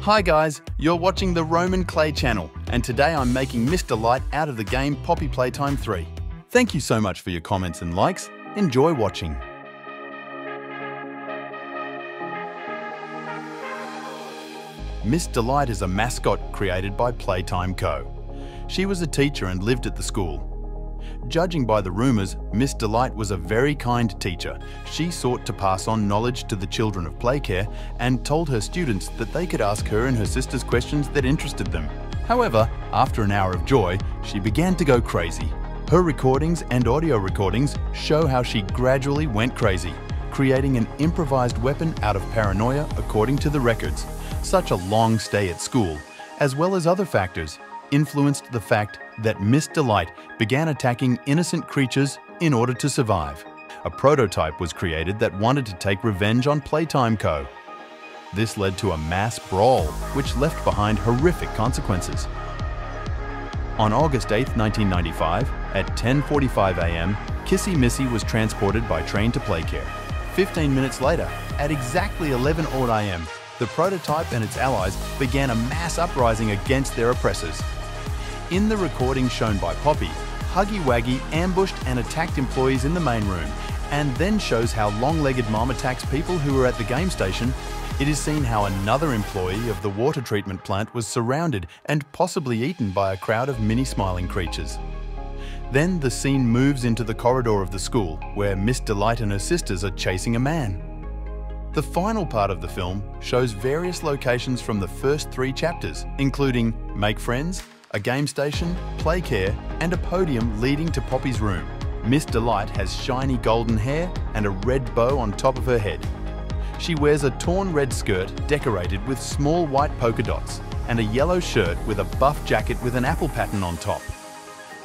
Hi guys, you're watching the Roman Clay channel, and today I'm making Mr. Light out of the game Poppy Playtime 3. Thank you so much for your comments and likes. Enjoy watching. Mr. Light is a mascot created by Playtime Co. She was a teacher and lived at the school. Judging by the rumours, Miss Delight was a very kind teacher. She sought to pass on knowledge to the children of Playcare and told her students that they could ask her and her sisters questions that interested them. However, after an hour of joy, she began to go crazy. Her recordings and audio recordings show how she gradually went crazy, creating an improvised weapon out of paranoia according to the records. Such a long stay at school, as well as other factors, influenced the fact that Miss Delight began attacking innocent creatures in order to survive. A prototype was created that wanted to take revenge on Playtime Co. This led to a mass brawl, which left behind horrific consequences. On August 8, 1995, at 10:45 a.m., Kissy Missy was transported by train to Playcare. 15 minutes later, at exactly 11 a.m., the prototype and its allies began a mass uprising against their oppressors. In the recording shown by Poppy, Huggy Wuggy ambushed and attacked employees in the main room, and then shows how Long-Legged Mom attacks people who were at the game station. It is seen how another employee of the water treatment plant was surrounded and possibly eaten by a crowd of mini-smiling creatures. Then the scene moves into the corridor of the school, where Miss Delight and her sisters are chasing a man. The final part of the film shows various locations from the first 3 chapters, including Make Friends, a game station, Playcare, and a podium leading to Poppy's room. Miss Delight has shiny golden hair and a red bow on top of her head. She wears a torn red skirt decorated with small white polka dots and a yellow shirt with a buff jacket with an apple pattern on top.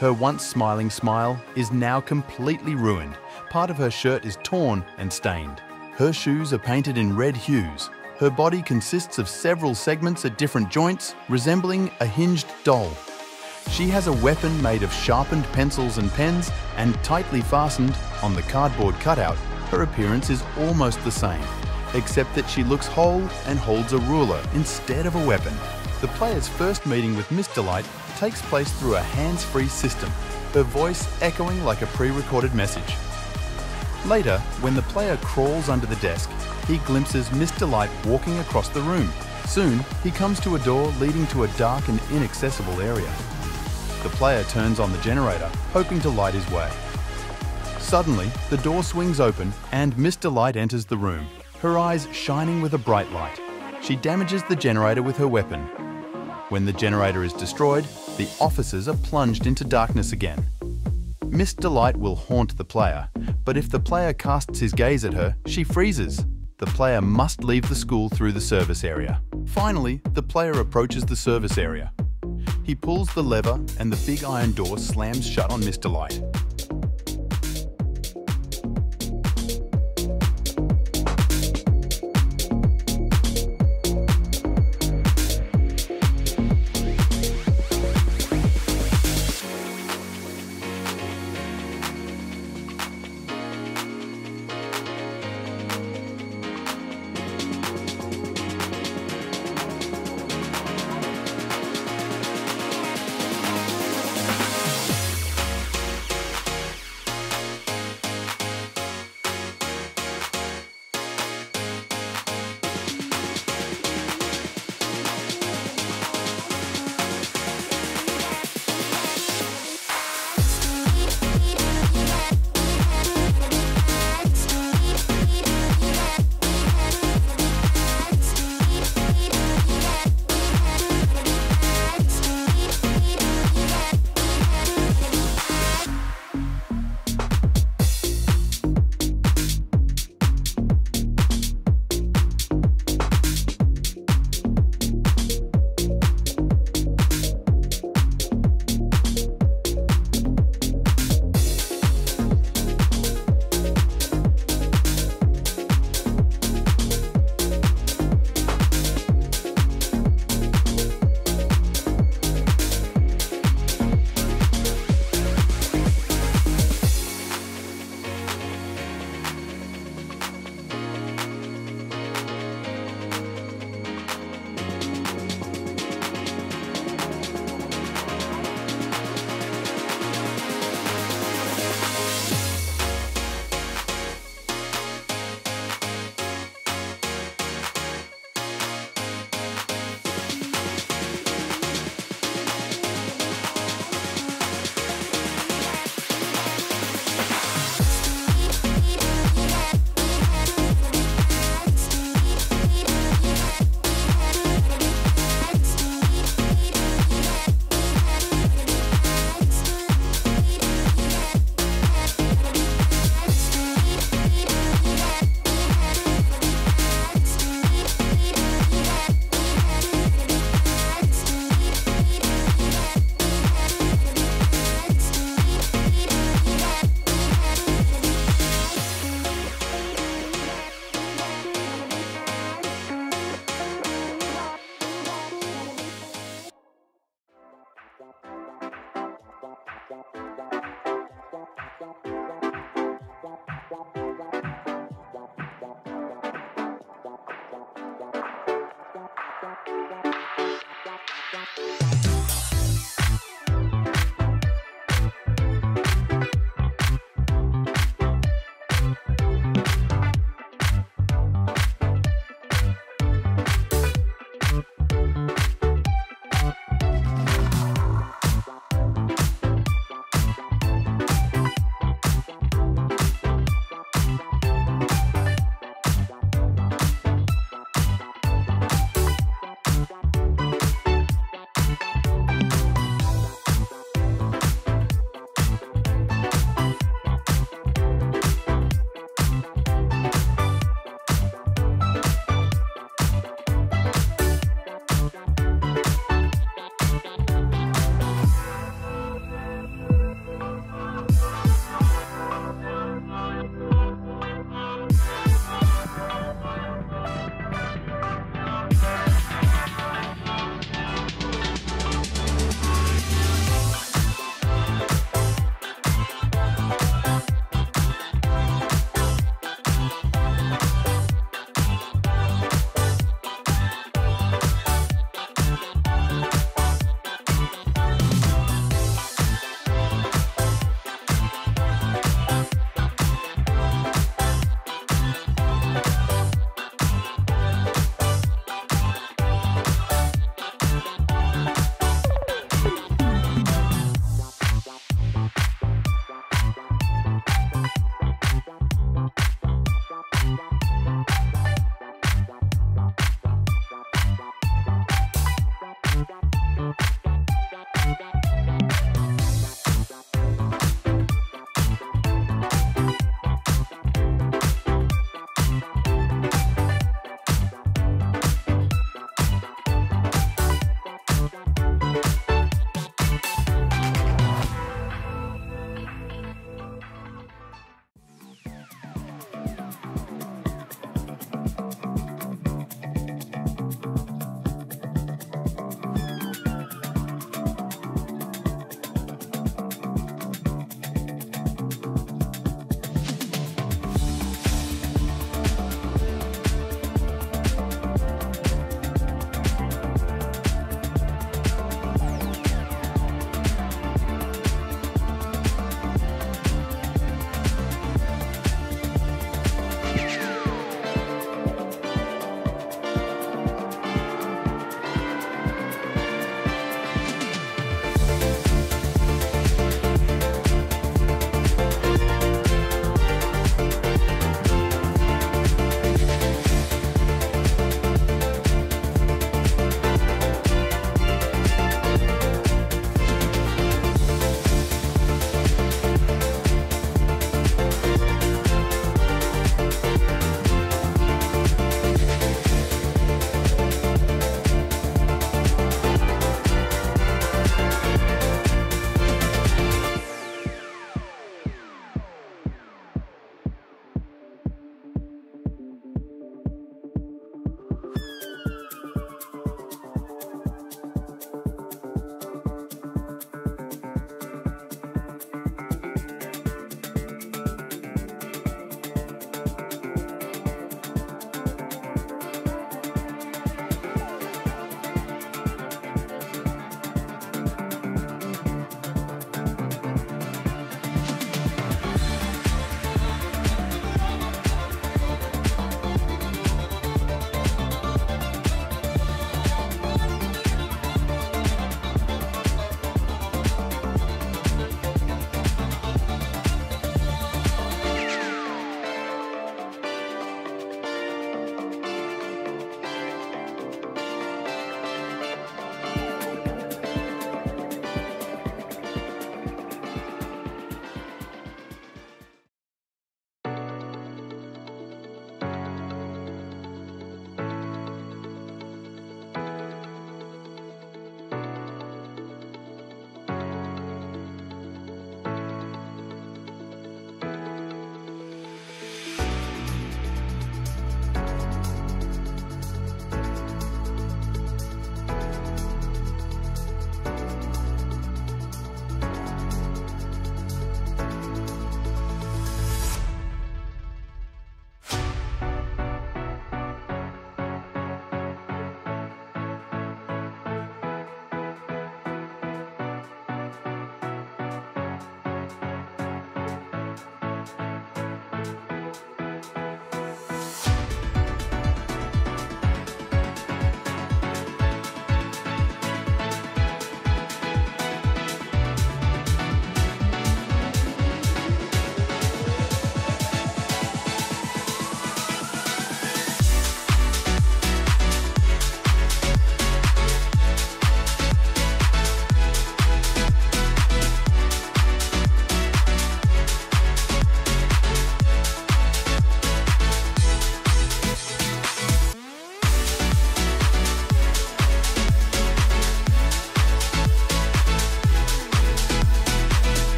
Her once smiling smile is now completely ruined. Part of her shirt is torn and stained. Her shoes are painted in red hues. Her body consists of several segments at different joints, resembling a hinged doll. She has a weapon made of sharpened pencils and pens, and tightly fastened on the cardboard cutout. Her appearance is almost the same, except that she looks whole and holds a ruler instead of a weapon. The player's first meeting with Miss Delight takes place through a hands-free system, her voice echoing like a pre-recorded message. Later, when the player crawls under the desk, he glimpses Miss Delight walking across the room. Soon, he comes to a door leading to a dark and inaccessible area. The player turns on the generator, hoping to light his way. Suddenly, the door swings open and Miss Delight enters the room, her eyes shining with a bright light. She damages the generator with her weapon. When the generator is destroyed, the officers are plunged into darkness again. Miss Delight will haunt the player, but if the player casts his gaze at her, she freezes. The player must leave the school through the service area. Finally, the player approaches the service area. He pulls the lever and the big iron door slams shut on Miss Delight.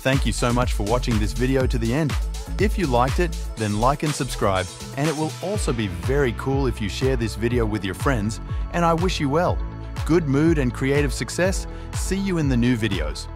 Thank you so much for watching this video to the end. If you liked it, then like and subscribe, and it will also be very cool if you share this video with your friends, and I wish you well. Good mood and creative success. See you in the new videos.